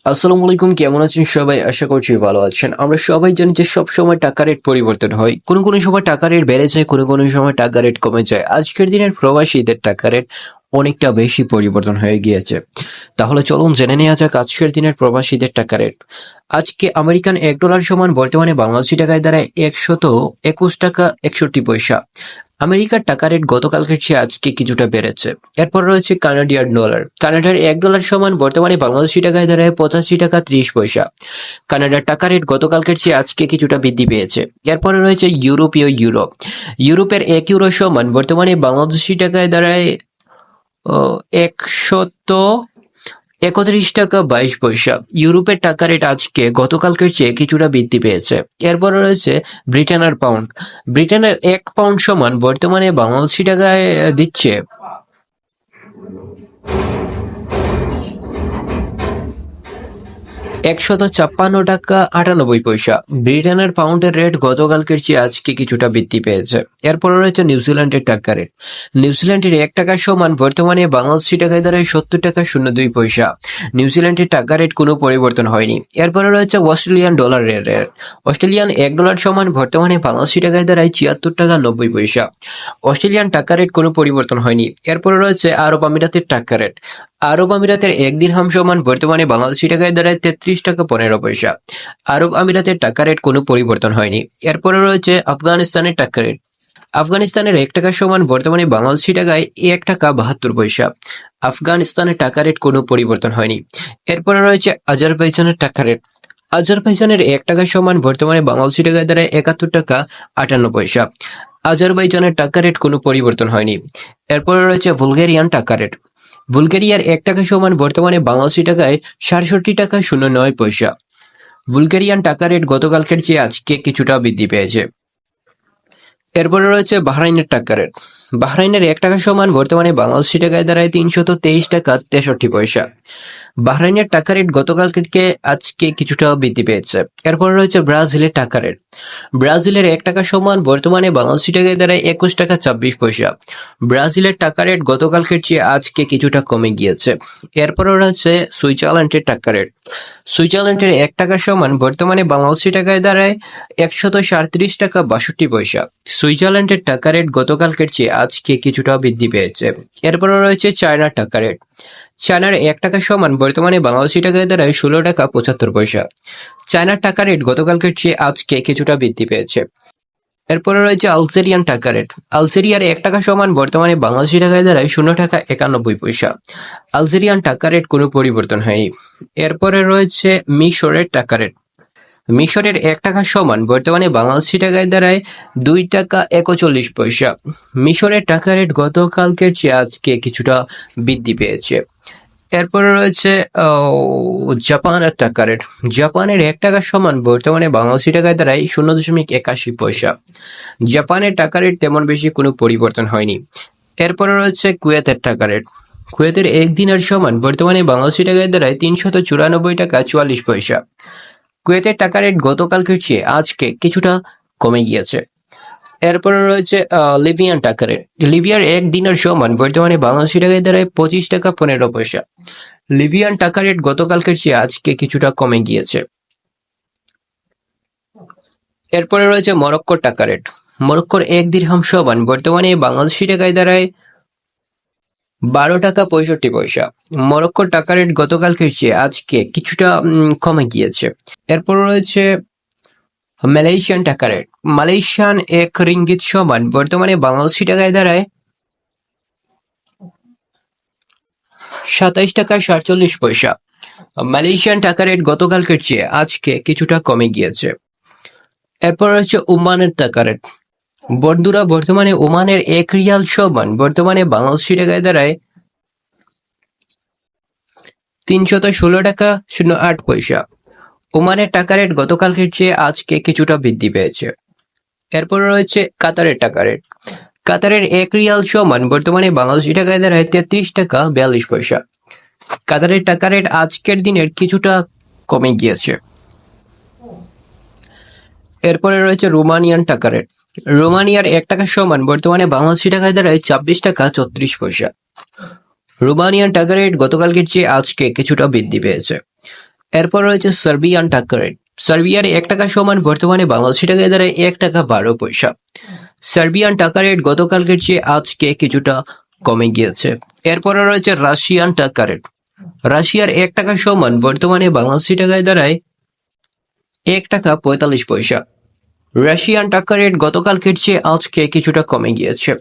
আসসালামু আলাইকুম, কেমন আছেন সবাই? আশা করছি ভালো আছেন। আমরা সবাই জানি যে সবসময় টাকা রেট পরিবর্তন হয়। কোনো সময় টাকা রেট বেড়ে যায়, কোনো সময় টাকা রেট কমে যায়। আজকের দিনের প্রবাসীদের টাকা রেট অনেকটা বেশি পরিবর্তন হয়ে গিয়েছে। তাহলে চলুন জেনে নেওয়া যাক আজকের দিনের প্রবাসীদের টাকা রেট। আজকে আমেরিকান $1 সমান বর্তমানে বাংলাদেশি টাকায় দাঁড়ায় 121 টাকা 61 পয়সা। আমেরিকার টাকা রেট গতকালকের চেয়ে আজকে কিছুটা বেড়েছে। এরপর রয়েছে কানাডিয়ান ডলার। কানাডার $1 সমান বর্তমানে বাংলাদেশি টাকায় দাঁড়ায় 85 টাকা 30 পয়সা। কানাডার টাকা রেট গতকালকের চেয়ে আজকে কিছুটা বৃদ্ধি পেয়েছে। এরপরে রয়েছে ইউরোপীয় ইউরো। ইউরোপের €1 সমান বর্তমানে বাংলাদেশি টাকায় দাঁড়ায় 131 টাকা 22 পয়সা। ইউরোপের টাকা রেট আজকে গতকালকের চেয়ে কিছুটা বৃদ্ধি পেয়েছে। এরপরে রয়েছে ব্রিটেনের পাউন্ড। ব্রিটেনের 1 পাউন্ড সমান বর্তমানে বাংলাদেশি টাকায় দিচ্ছে 156 টাকা 98 পয়সা। ব্রিটেনের পাউন্ডের রেট গতকালকের চেয়ে আজকে কিছুটা বৃদ্ধি পেয়েছে। এরপরে রয়েছে নিউজিল্যান্ডের টাকা রেট। নিউজিল্যান্ডের 1 টাকা সমান বর্তমানে বাংলাদেশি টাকায় দাঁড়ায় 70 টাকা 02 পয়সা। নিউজিল্যান্ডের টাকা রেট কোনো পরিবর্তন হয়নি। এরপরে রয়েছে অস্ট্রেলিয়ান ডলার রেট। অস্ট্রেলিয়ান $1 সমান বর্তমানে বাংলাদেশি টাকায় দাঁড়ায় 76 টাকা 90 পয়সা। অস্ট্রেলিয়ান টাকা রেট কোনো পরিবর্তন হয়নি। এরপরে রয়েছে আরব আমিরাতের টাকা রেট। আরব আমিরাতের 1 দিরহাম সমান বর্তমানে বাংলাদেশি টাকায় দাঁড়ায় 33 টাকা 15 পয়সা। আরব আমিরাতের টাকা রেট কোনো পরিবর্তন হয়নি। এরপরে রয়েছে আফগানিস্তানের টাকা রেট। আফগানিস্তানের 1 টাকা সমান বর্তমানে বাংলাদেশি টাকায় 1 টাকা 72 পয়সা। আফগানিস্তানের টাকা রেট কোনো পরিবর্তন হয়নি। এরপরে রয়েছে আজারবাইজানের টাকা রেট। আজারবাইজানের 1 টাকা সমান বর্তমানে বাংলাদেশি টাকায় দাঁড়ায় 71 টাকা 58 পয়সা। আজারবাইজানের টাকা রেট কোনো পরিবর্তন হয়নি। এরপরে রয়েছে বুলগেরিয়ান টাকা রেট। বুলগেরিয়ার 1 টাকা সমান বর্তমানে বাংলাদেশি টাকায় 67 টাকা 09 পয়সা। বুলগেরিয়ান টাকা রেট গতকালকের চেয়ে আজকে কিছুটা বৃদ্ধি পেয়েছে। এরপরে রয়েছে বাহরাইনের টাকা রেট। বাহরাইনের 1 টাকা সমান বর্তমানে বাংলাদেশি টাকায় দাঁড়ায় 323 টাকা 63 পয়সা। বাহরাইনের টাকা রেট গতকালকে আজকে কিছুটা বৃদ্ধি পেয়েছে। এরপরে রয়েছে ব্রাজিলের টাকা রেট। ব্রাজিলের 1 টাকা সমান বর্তমানে বাংলাদেশি টাকায় দাঁড়ায় 21 টাকা 26 পয়সা। ব্রাজিলের টাকা রেট গতকালকের চেয়ে আজকে কিছুটা কমে গিয়েছে। এরপরে রয়েছে সুইজারল্যান্ডের টাকা রেট। সুইজারল্যান্ডের 1 টাকা সমান বর্তমানে বাংলাদেশি টাকায় দাঁড়ায় 137 টাকা 62 পয়সা। সুইজারল্যান্ডের টাকা রেট গতকালকের চেয়ে আজকে কিছুটা বৃদ্ধি পেয়েছে। এরপরে রয়েছে চায়নার টাকা রেট। চায়নার 1 টাকা সমান বর্তমানে বাংলাদেশি টাকায় দাঁড়ায় 16 টাকা 75 পয়সা। চায়নার টাকা রেট গতকালকের চেয়ে আজকে কিছুটা বৃদ্ধি পেয়েছে। এরপরে রয়েছে আলজেরিয়ান টাকা রেট। আলজেরিয়ার 1 টাকা সমান বর্তমানে বাংলাদেশি টাকায় দাঁড়ায় 0 টাকা 91 পয়সা। আলজেরিয়ান টাকা রেট কোনো পরিবর্তন হয়নি। এরপরে রয়েছে মিশরের টাকা রেট। মিশরের 1 টাকা সমান বর্তমানে বাংলাদেশি টাকায় দাঁড়ায় 2 টাকা 41 পয়সা। মিশরের টাকা রেট গতকালকের চেয়ে আজকে কিছুটা বৃদ্ধি পেয়েছে। এরপরে রয়েছে জাপানের টাকা রেট। জাপানের 1 টাকা সমান বর্তমানে বাংলাদেশি টাকায় দাঁড়ায় 0.81 পয়সা। জাপানের টাকা রেট তেমন বেশি কোনো পরিবর্তন হয়নি। এরপরে রয়েছে কুয়েতের টাকা রেট। কুয়েতের 1 দিনার সমান বর্তমানে বাংলাদেশি টাকায় দাঁড়ায় 394 টাকা 44 পয়সা। কুয়েতের টাকা রেট গতকালকের চেয়ে আজকে কিছুটা কমে গিয়েছে। এরপরে রয়েছে লিবিয়ান টাকা রেট। লিবিয়ার 1 দিনার সমান বর্তমানে বাংলাদেশি টাকায় দাঁড়ায় 25 টাকা 15 পয়সা। লিবিয়ান টাকা রেট গতকালকের চেয়ে আজকে কিছুটা কমে গিয়েছে। এরপরে রয়েছে মরক্কোর টাকা রেট। মরক্কোর 1 দিরহাম সমান বর্তমানে বাংলাদেশি টাকায় দাঁড়ায় 12 টাকা 65 পয়সা। মরক্কোর টাকা রেট গতকালকের চেয়ে আজকে কিছুটা কমে গিয়েছে। এরপর রয়েছে মালয়েশিয়ান টাকা রেট। মালয়েশিয়ান 1 রিঙ্গিত সমান বর্তমানে বাংলাদেশি টাকায় দাঁড়ায় 27 টাকা 47 পয়সা। মালয়েশিয়ান টাকা রেট গতকালকের চেয়ে আজকে কিছুটা কমে গিয়েছে। এরপর রয়েছে ওমানের টাকা রেট। বন্ধুরা, বর্তমানে ওমানের 1 রিয়াল সমান বর্তমানে বাংলাদেশি টাকায় দাঁড়ায় 316 টাকা 08 পয়সা। ওমানের টাকা রেট গতকালকের চেয়ে আজকে কিছুটা বৃদ্ধি পেয়েছে। এরপর রয়েছে কাতারের টাকা রেট। কাতারের 1 রিয়াল সমান বর্তমানে বাংলাদেশি টাকায় দাঁড়ায় 33 টাকা 42 পয়সা। কাতারের টাকা রেট আজকের দিনের কিছুটা কমে গিয়েছে। এরপরে রয়েছে রোমানিয়ান টাকা রেট। রোমানিয়ার 1 টাকা সমান বর্তমানে বাংলাদেশি টাকায় দাঁড়ায় 26 টাকা 34 পয়সা। রোমানিয়ান টাকা রেট গতকালকের চেয়ে আজকে কিছুটা বৃদ্ধি পেয়েছে। এরপর রয়েছে সার্বিয়ান টাকা রেট। সার্বিয়ার 1 টাকা সমান বর্তমানে বাংলাদেশি টাকায় দাঁড়ায় 1 টাকা 12 পয়সা। সার্বিয়ান টাকা রেট গতকালকের চেয়ে আজকে কিছুটা কমে গিয়েছে। এরপরে রয়েছে রাশিয়ান টাকা রেট। রাশিয়ার 1 টাকা সমান বর্তমানে বাংলাদেশি টাকায় দাঁড়ায় 1 টাকা 45 পয়সা। রাশিয়ান টাকা রেট গতকালকের চেয়ে আজকে কিছুটা কমে গিয়েছে।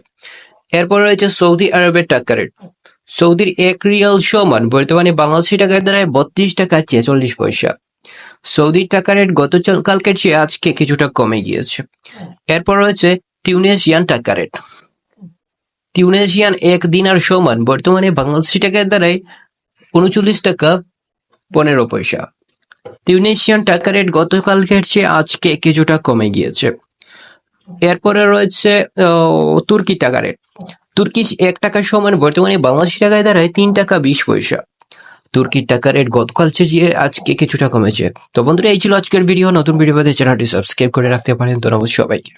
এরপর রয়েছে সৌদি আরবের টাকা রেট। সৌদির 1 রিয়াল সমান বর্তমানে বাংলাদেশি টাকায় দাঁড়ায় 32 টাকা 46 পয়সা। সৌদির টাকা রেট গতকালকের চেয়ে আজকে কিছুটা কমে গিয়েছে। এরপর রয়েছে তিউনিসিয়ান টাকা রেট। তিউনিসিয়ান 1 দিনার সমান বর্তমানে বাংলাদেশি টাকায় দাঁড়ায় 39 টাকা 15 পয়সা। তিউনিসিয়ান টাকা রেট গতকালকের চেয়ে আজকে কিছুটা কমে গিয়েছে। এরপরে রয়েছে তুর্কি টাকা রেট। তুর্কি 1 টাকা সমান বর্তমানে বাংলাদেশি টাকায় দাঁড়ায় 3 টাকা 20 পয়সা। তুর্কির টাকা রেট গতকাল চেয়ে আজকে কিছুটা কমেছে। তো বন্ধুরা, এই ছিল আজকের ভিডিও। নতুন ভিডিও পেতে চ্যানেলটি সাবস্ক্রাইব করে রাখতে পারেন। ধন্যবাদ সবাইকে।